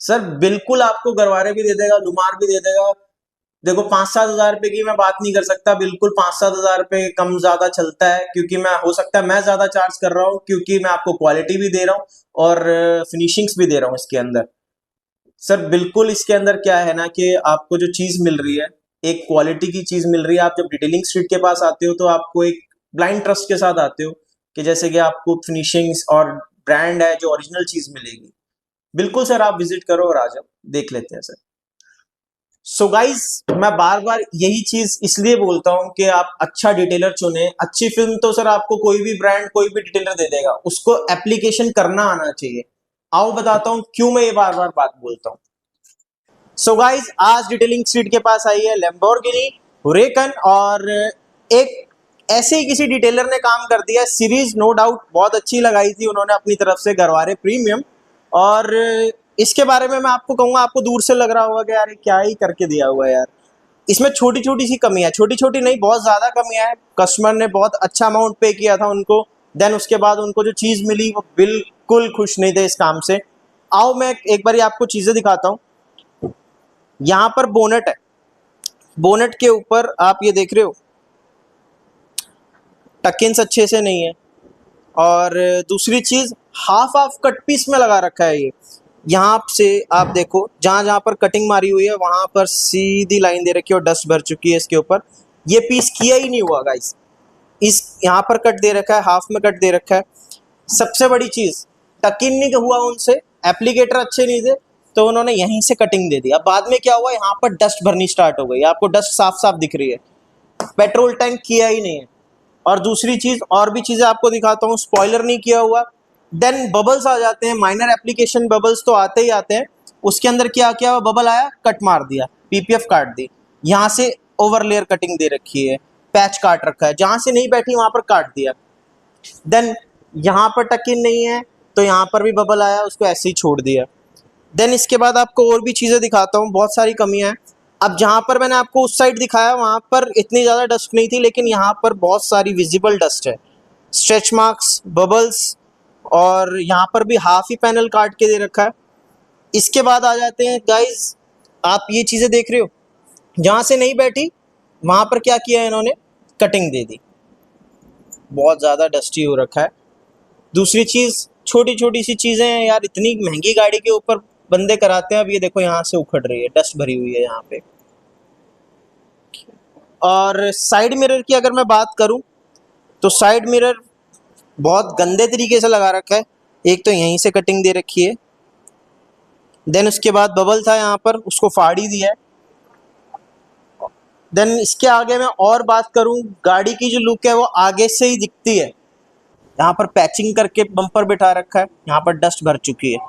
Sir बिल्कुल आपको गरवारे भी दे देगा, लुमार भी दे देगा। देखो 5-7 हज़ार रुपए की मैं बात नहीं कर सकता, बिल्कुल 5-7 हज़ार रुपए कम ज्यादा चलता है, क्योंकि मैं हो सकता है मैं ज्यादा चार्ज कर रहा हूँ, क्योंकि मैं आपको क्वालिटी भी दे रहा हूँ और फिनिशिंग्स भी दे रहा हूँ इसके अंदर। सर बिल्कुल इसके अंदर क्या है ना कि आपको जो चीज मिल रही है, एक क्वालिटी की चीज मिल रही है। आप जब डिटेलिंग स्ट्रीट के पास आते हो तो आपको एक ब्लाइंड ट्रस्ट के साथ आते हो कि जैसे कि आपको फिनिशिंग्स और ब्रांड है जो ओरिजिनल चीज मिलेगी। बिल्कुल सर, आप विजिट करो और आ जाओ, देख लेते हैं सर। सो गाइज, मैं बार बार यही चीज इसलिए बोलता हूं कि आप अच्छा डिटेलर चुने। अच्छी फिल्म तो सर आपको कोई भी ब्रांड कोई भी डिटेलर दे देगा, उसको एप्लीकेशन करना आना चाहिए। आओ बताता हूं क्यों मैं ये बार बार बात बोलता हूं। सो गाइज, आज डिटेलिंग स्ट्रीट के पास आई है लैम्बोर्गिनी हुरेकन, और एक ऐसे ही किसी डिटेलर ने काम कर दिया। सीरीज नो डाउट बहुत अच्छी लगाई थी उन्होंने अपनी तरफ से, गरवारे प्रीमियम। और इसके बारे में मैं आपको कहूंगा, आपको दूर से लग रहा होगा कि यार ये क्या ही करके दिया हुआ है यार। इसमें छोटी छोटी सी कमियां, छोटी छोटी नहीं बहुत ज्यादा कमियां हैं। कस्टमर ने बहुत अच्छा अमाउंट पे किया था उनको, देन उसके बाद उनको जो चीज मिली वो बिल्कुल खुश नहीं थे इस काम से। आओ मैं एक बार आपको चीजें दिखाता हूँ। यहाँ पर बोनेट है, बोनेट के ऊपर आप ये देख रहे हो टकिन्स अच्छे से नहीं है। और दूसरी चीज, हाफ हाफ कट पीस में लगा रखा है ये। यहाँ से आप देखो, जहां जहां पर कटिंग मारी हुई है वहां पर सीधी लाइन दे रखी है और डस्ट भर चुकी है इसके ऊपर। ये पीस किया ही नहीं हुआ गाइस। इस यहाँ पर कट दे रखा है, हाफ में कट दे रखा है। सबसे बड़ी चीज, टकिन नहीं हुआ उनसे, एप्लीकेटर अच्छे नहीं थे, तो उन्होंने यहीं से कटिंग दे दी। अब बाद में क्या हुआ, यहाँ पर डस्ट भरनी स्टार्ट हो गई, आपको डस्ट साफ साफ दिख रही है। पेट्रोल टैंक किया ही नहीं है। और दूसरी चीज, और भी चीजें आपको दिखाता हूँ, स्पॉइलर नहीं किया हुआ। देन बबल्स आ जाते हैं, माइनर एप्लीकेशन बबल्स तो आते ही आते हैं। उसके अंदर क्या किया, बबल आया, कट मार दिया, पीपीएफ काट दी। यहाँ से ओवरलेयर कटिंग दे रखी है, पैच काट रखा है, जहां से नहीं बैठी वहां पर काट दिया। देन यहाँ पर टकिन नहीं है तो यहाँ पर भी बबल आया, उसको ऐसे ही छोड़ दिया। देन इसके बाद आपको और भी चीज़ें दिखाता हूँ, बहुत सारी कमियां हैं। अब जहाँ पर मैंने आपको उस साइड दिखाया वहाँ पर इतनी ज़्यादा डस्ट नहीं थी, लेकिन यहाँ पर बहुत सारी विजिबल डस्ट है, स्ट्रेच मार्क्स, बबल्स, और यहाँ पर भी हाफ ही पैनल काट के दे रखा है। इसके बाद आ जाते हैं गाइज, आप ये चीज़ें देख रहे हो, जहाँ से नहीं बैठी वहाँ पर क्या किया है इन्होंने, कटिंग दे दी। बहुत ज़्यादा डस्टी हो रखा है। दूसरी चीज़, छोटी छोटी सी चीज़ें हैं यार, इतनी महंगी गाड़ी के ऊपर बंदे कराते हैं। अब ये देखो यहाँ से उखड़ रही है, डस्ट भरी हुई है यहाँ पे। और साइड मिरर की अगर मैं बात करूँ तो साइड मिरर बहुत गंदे तरीके से लगा रखा है। एक तो यहीं से कटिंग दे रखी है, देन उसके बाद बबल था यहाँ पर, उसको फाड़ ही दिया है। देन इसके आगे मैं और बात करूँ, गाड़ी की जो लुक है वो आगे से ही दिखती है। यहाँ पर पैचिंग करके बम्पर बिठा रखा है, यहाँ पर डस्ट भर चुकी है।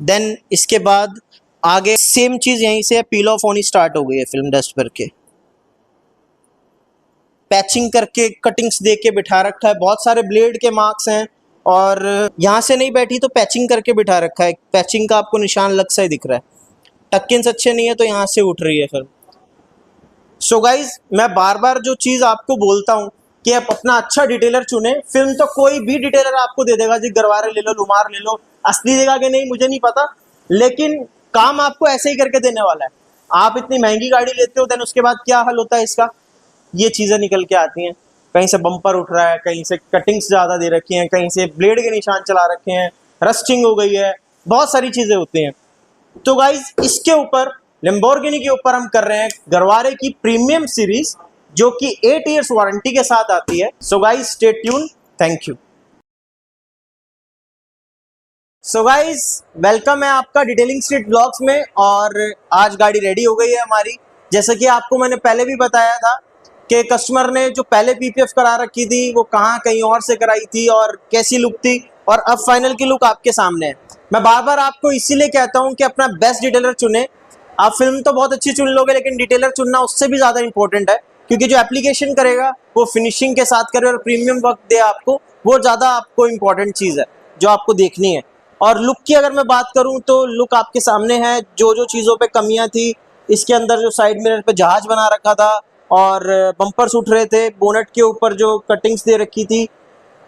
देन इसके बाद आगे सेम चीज यहीं से पील ऑफ होनी स्टार्ट हो गई है, फिल्म डस्ट भर के। पैचिंग करके कटिंग्स दे के बिठा रखा है, बहुत सारे ब्लेड के मार्क्स हैं। और यहाँ से नहीं बैठी तो पैचिंग करके बिठा रखा है, पैचिंग का आपको निशान लग सा ही दिख रहा है। टक्किन्स अच्छे नहीं है तो यहाँ से उठ रही है फिल्म। सो गाइज, मैं बार बार जो चीज आपको बोलता हूँ कि आप अपना अच्छा डिटेलर चुने। फिल्म तो कोई भी डिटेलर आपको दे देगा जी, गरवारे ले लो, लुमार ले लो, असली देगा कि नहीं मुझे नहीं पता, लेकिन काम आपको ऐसे ही करके देने वाला है। आप इतनी महंगी गाड़ी लेते हो, देन उसके बाद क्या हल होता है इसका, ये चीजें निकल के आती हैं। कहीं से बम्पर उठ रहा है, कहीं से कटिंग्स ज्यादा दे रखी हैं, कहीं से ब्लेड के निशान चला रखे हैं, रस्टिंग हो गई है, बहुत सारी चीजें होती हैं। तो गाइज, इसके ऊपर लैम्बोर्गिनी के ऊपर हम कर रहे हैं गरवारे की प्रीमियम सीरीज, जो कि 8 इयर्स वारंटी के साथ आती है। So guys stay tune, thank you. So guys, welcome है आपका डिटेलिंग स्ट्रीट ब्लॉग्स में। और आज गाड़ी रेडी हो गई है हमारी। जैसे कि आपको मैंने पहले भी बताया था कि कस्टमर ने जो पहले पीपीएफ करा रखी थी वो कहाँ कहीं और से कराई थी और कैसी लुक थी, और अब फाइनल की लुक आपके सामने है। मैं बार बार आपको इसीलिए कहता हूँ कि अपना बेस्ट डिटेलर चुने। आप फिल्म तो बहुत अच्छी चुन लोगे, लेकिन डिटेलर चुनना उससे भी ज़्यादा इंपॉर्टेंट है, क्योंकि जो एप्लीकेशन करेगा वो फिनिशिंग के साथ करे और प्रीमियम वर्क दे आपको, वो ज़्यादा आपको इंपॉर्टेंट चीज़ है जो आपको देखनी है। और लुक की अगर मैं बात करूं तो लुक आपके सामने है। जो जो चीज़ों पे कमियां थी, इसके अंदर जो साइड मिरर पे जहाज बना रखा था और बम्पर्स उठ रहे थे, बोनट के ऊपर जो कटिंग्स दे रखी थी,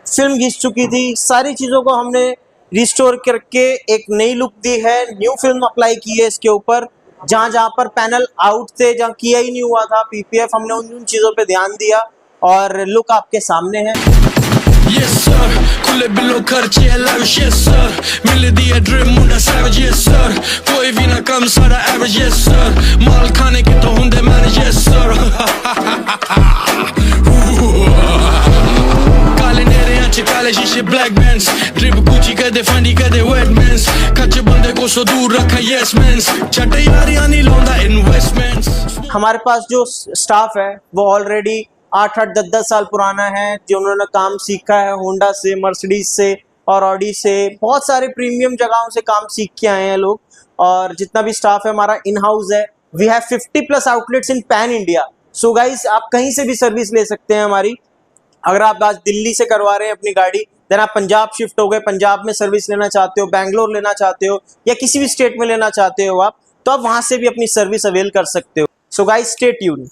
फिल्म घिस चुकी थी, सारी चीज़ों को हमने रिस्टोर करके एक नई लुक दी है, न्यू फिल्म अप्लाई की है इसके ऊपर। जहां जहां पर पैनल आउट थे, जहां किया ही नहीं हुआ था पीपीएफ, हमने उन चीजों पे ध्यान दिया और लुक आपके सामने है। Yes sir, खुले बिलो खर्चे lavish yes sir, मिल दिया ड्रीम मुंडा savage yes sir, कोई भी ना कम सारा average yes sir, माल खाने के तो हुंदे manage yes sir। काले नेरे अच्छे काले शीशे black bands, ड्रिप गुची कदे फंडी कदे wet mans, कच्चे बंदे को सो दूर रखा yes mans, चटे यारियां नहीं लौंदा investments। हमारे पास जो स्टाफ है वो ऑलरेडी 8-8, 10-10 साल पुराना है, जिन्होंने काम सीखा है होंडा से, मर्सिडीज से और ऑडी से, बहुत सारे प्रीमियम जगहों से काम सीख के आए हैं लोग। और जितना भी स्टाफ है हमारा इन हाउस है। We have 50+ outlets in pan India. So guys, आप कहीं से भी सर्विस ले सकते हैं हमारी। अगर आप आज दिल्ली से करवा रहे हैं अपनी गाड़ी, देन आप पंजाब शिफ्ट हो गए, पंजाब में सर्विस लेना चाहते हो, बैंगलोर लेना चाहते हो या किसी भी स्टेट में लेना चाहते हो आप, तो आप वहां से भी अपनी सर्विस अवेल कर सकते हो। So guys, stay tuned.